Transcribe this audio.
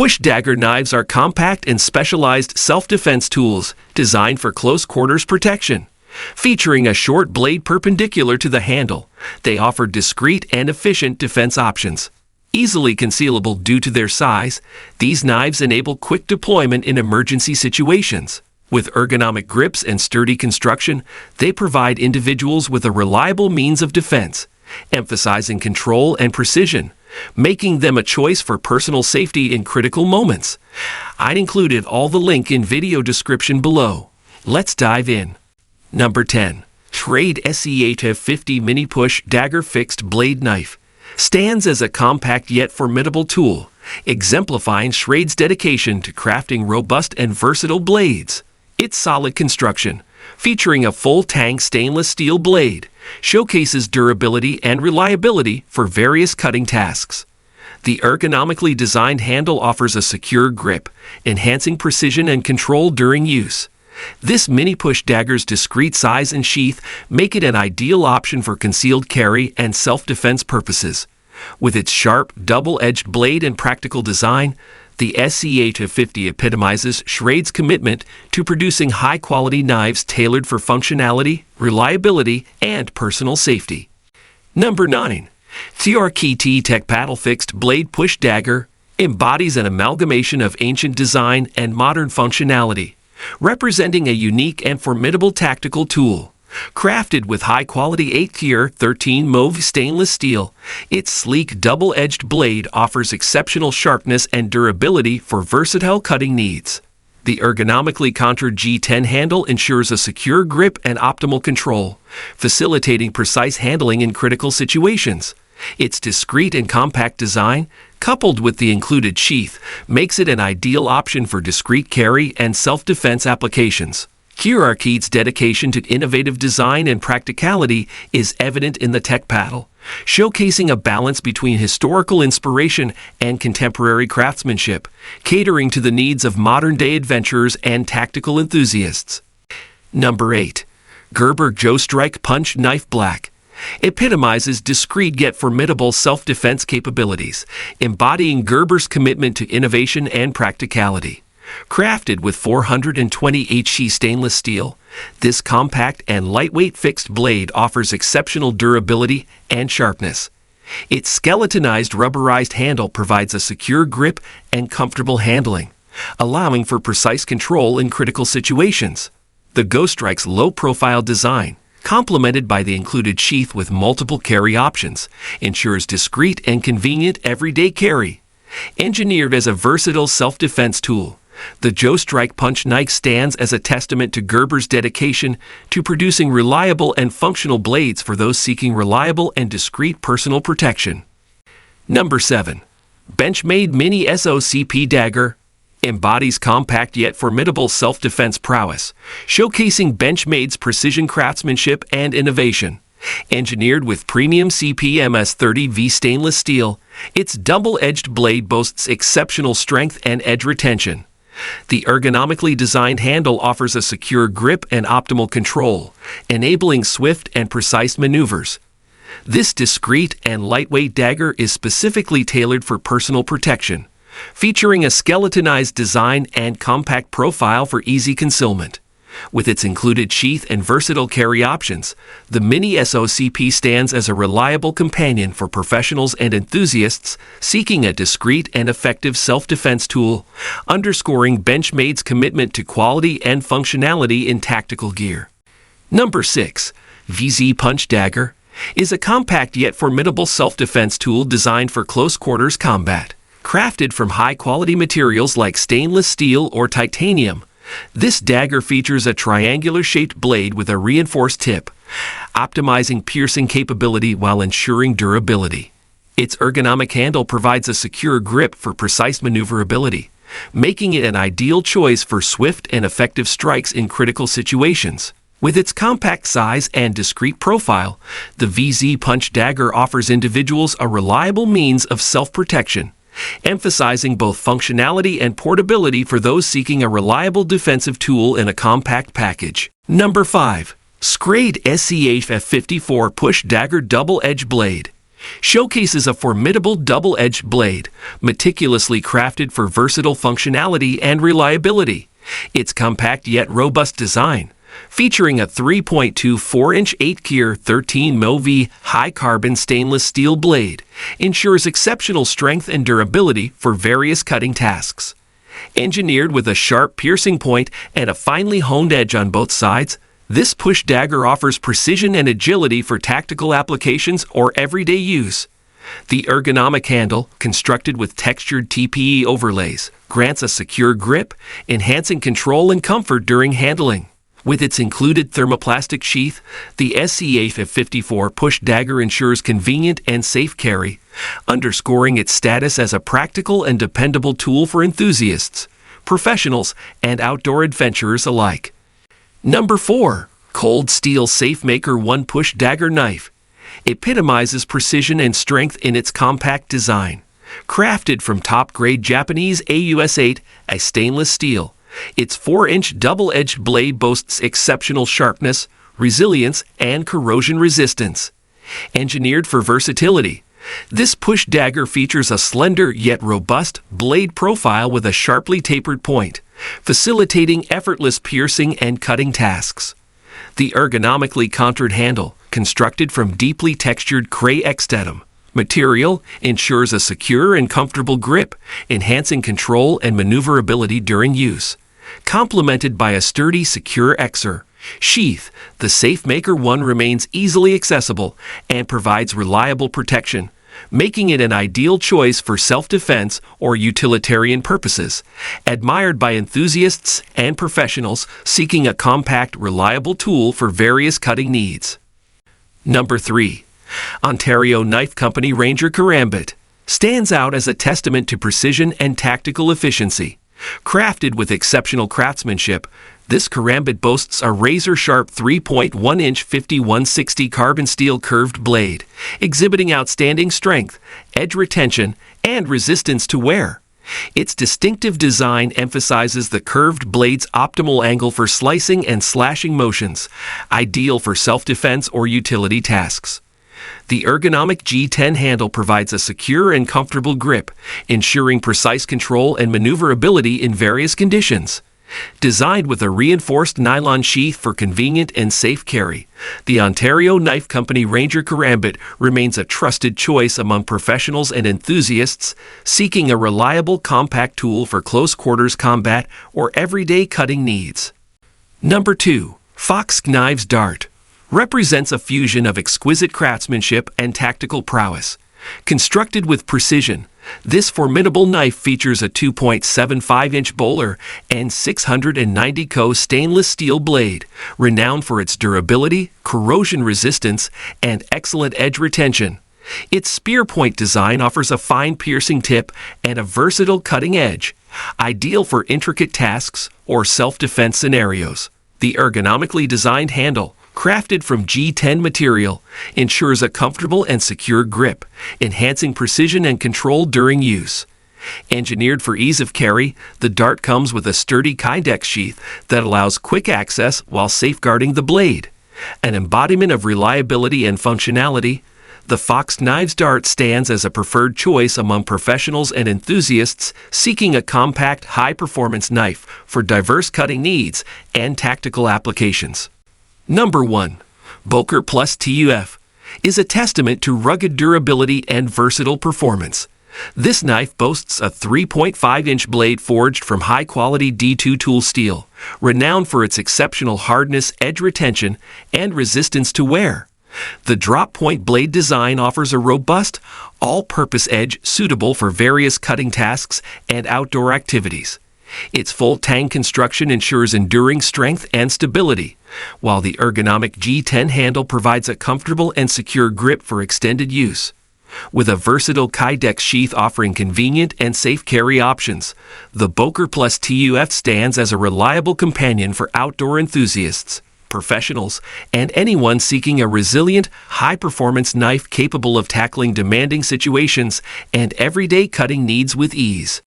Push Dagger knives are compact and specialized self-defense tools designed for close quarters protection. Featuring a short blade perpendicular to the handle, they offer discreet and efficient defense options. Easily concealable due to their size, these knives enable quick deployment in emergency situations. With ergonomic grips and sturdy construction, they provide individuals with a reliable means of defense, emphasizing control and precision, making them a choice for personal safety in critical moments. I'd included all the link in video description below. Let's dive in. Number 10. Schrade SEHF 50 Mini Push Dagger Fixed Blade Knife stands as a compact yet formidable tool, exemplifying Schrade's dedication to crafting robust and versatile blades. Its solid construction, featuring a full-tang stainless steel blade, showcases durability and reliability for various cutting tasks. The ergonomically designed handle offers a secure grip, enhancing precision and control during use. This mini push dagger's discreet size and sheath make it an ideal option for concealed carry and self-defense purposes. With its sharp, double-edged blade and practical design, the SEHF 50 epitomizes Schrade's commitment to producing high-quality knives tailored for functionality, reliability, and personal safety. Number 9. CRKT Tecpatl Fixed Blade Push Dagger embodies an amalgamation of ancient design and modern functionality, representing a unique and formidable tactical tool. Crafted with high-quality 8th-tier 13 mauve stainless steel, its sleek double-edged blade offers exceptional sharpness and durability for versatile cutting needs. The ergonomically contoured G10 handle ensures a secure grip and optimal control, facilitating precise handling in critical situations. Its discreet and compact design, coupled with the included sheath, makes it an ideal option for discreet carry and self-defense applications. CRKT's dedication to innovative design and practicality is evident in the Tecpatl, showcasing a balance between historical inspiration and contemporary craftsmanship, catering to the needs of modern-day adventurers and tactical enthusiasts. Number 8. Gerber Ghostrike Punch Knife Black epitomizes discreet yet formidable self-defense capabilities, embodying Gerber's commitment to innovation and practicality. Crafted with 420 HE stainless steel, this compact and lightweight fixed blade offers exceptional durability and sharpness. Its skeletonized rubberized handle provides a secure grip and comfortable handling, allowing for precise control in critical situations. The Ghostrike's low-profile design, complemented by the included sheath with multiple carry options, ensures discreet and convenient everyday carry. Engineered as a versatile self-defense tool, the Ghostrike Punch Knife stands as a testament to Gerber's dedication to producing reliable and functional blades for those seeking reliable and discreet personal protection. Number 7. Benchmade Mini SOCP Dagger embodies compact yet formidable self-defense prowess, showcasing Benchmade's precision craftsmanship and innovation. Engineered with premium CPMS-30V stainless steel, its double-edged blade boasts exceptional strength and edge retention. The ergonomically designed handle offers a secure grip and optimal control, enabling swift and precise maneuvers. This discreet and lightweight dagger is specifically tailored for personal protection, featuring a skeletonized design and compact profile for easy concealment. With its included sheath and versatile carry options, the Mini SOCP stands as a reliable companion for professionals and enthusiasts seeking a discreet and effective self-defense tool, underscoring Benchmade's commitment to quality and functionality in tactical gear. Number 6. VZ Punch Dagger is a compact yet formidable self-defense tool designed for close-quarters combat. Crafted from high-quality materials like stainless steel or titanium, this dagger features a triangular-shaped blade with a reinforced tip, optimizing piercing capability while ensuring durability. Its ergonomic handle provides a secure grip for precise maneuverability, making it an ideal choice for swift and effective strikes in critical situations. With its compact size and discreet profile, the VZ Punch Dagger offers individuals a reliable means of self-protection, emphasizing both functionality and portability for those seeking a reliable defensive tool in a compact package. Number 5. Schrade SEHF 54 Push Dagger Double Edge Blade showcases a formidable double-edged blade, meticulously crafted for versatile functionality and reliability. Its compact yet robust design, featuring a 3.24-inch 8-gear 13 high-carbon stainless steel blade, ensures exceptional strength and durability for various cutting tasks. Engineered with a sharp piercing point and a finely honed edge on both sides, this push dagger offers precision and agility for tactical applications or everyday use. The ergonomic handle, constructed with textured TPE overlays, grants a secure grip, enhancing control and comfort during handling. With its included thermoplastic sheath, the SCP-54 Push Dagger ensures convenient and safe carry, underscoring its status as a practical and dependable tool for enthusiasts, professionals, and outdoor adventurers alike. Number 4. Cold Steel SafeMaker 1 Push Dagger Knife epitomizes precision and strength in its compact design. Crafted from top-grade Japanese AUS-8, a stainless steel, its 4-inch double-edged blade boasts exceptional sharpness, resilience, and corrosion resistance. Engineered for versatility, this push dagger features a slender yet robust blade profile with a sharply tapered point, facilitating effortless piercing and cutting tasks. The ergonomically contoured handle, constructed from deeply textured cray extetum material, ensures a secure and comfortable grip, enhancing control and maneuverability during use. Complemented by a sturdy, secure sheath, the SafeMaker 1 remains easily accessible and provides reliable protection, making it an ideal choice for self-defense or utilitarian purposes, admired by enthusiasts and professionals seeking a compact, reliable tool for various cutting needs. Number 3. Ontario Knife Company Ranger Kerambit stands out as a testament to precision and tactical efficiency. Crafted with exceptional craftsmanship, this Kerambit boasts a razor-sharp 3.1-inch 5160 carbon steel curved blade, exhibiting outstanding strength, edge retention, and resistance to wear. Its distinctive design emphasizes the curved blade's optimal angle for slicing and slashing motions, ideal for self-defense or utility tasks. The ergonomic G10 handle provides a secure and comfortable grip, ensuring precise control and maneuverability in various conditions. Designed with a reinforced nylon sheath for convenient and safe carry, the Ontario Knife Company Ranger Kerambit remains a trusted choice among professionals and enthusiasts seeking a reliable, compact tool for close-quarters combat or everyday cutting needs. Number 2. Fox Knives Dart represents a fusion of exquisite craftsmanship and tactical prowess. Constructed with precision, this formidable knife features a 2.75-inch bowler and 690 Co stainless steel blade, renowned for its durability, corrosion resistance, and excellent edge retention. Its spear point design offers a fine piercing tip and a versatile cutting edge, ideal for intricate tasks or self-defense scenarios. The ergonomically designed handle, crafted from G10 material, ensures a comfortable and secure grip, enhancing precision and control during use. Engineered for ease of carry, the dart comes with a sturdy Kydex sheath that allows quick access while safeguarding the blade. An embodiment of reliability and functionality, the Fox Knives Dart stands as a preferred choice among professionals and enthusiasts seeking a compact, high-performance knife for diverse cutting needs and tactical applications. Number 1. Boker Plus TUF is a testament to rugged durability and versatile performance. This knife boasts a 3.5-inch blade forged from high-quality D2 tool steel, renowned for its exceptional hardness, edge retention, and resistance to wear. The drop-point blade design offers a robust, all-purpose edge suitable for various cutting tasks and outdoor activities. Its full tang construction ensures enduring strength and stability, while the ergonomic G10 handle provides a comfortable and secure grip for extended use. With a versatile Kydex sheath offering convenient and safe carry options, the Boker Plus TUF stands as a reliable companion for outdoor enthusiasts, professionals, and anyone seeking a resilient, high-performance knife capable of tackling demanding situations and everyday cutting needs with ease.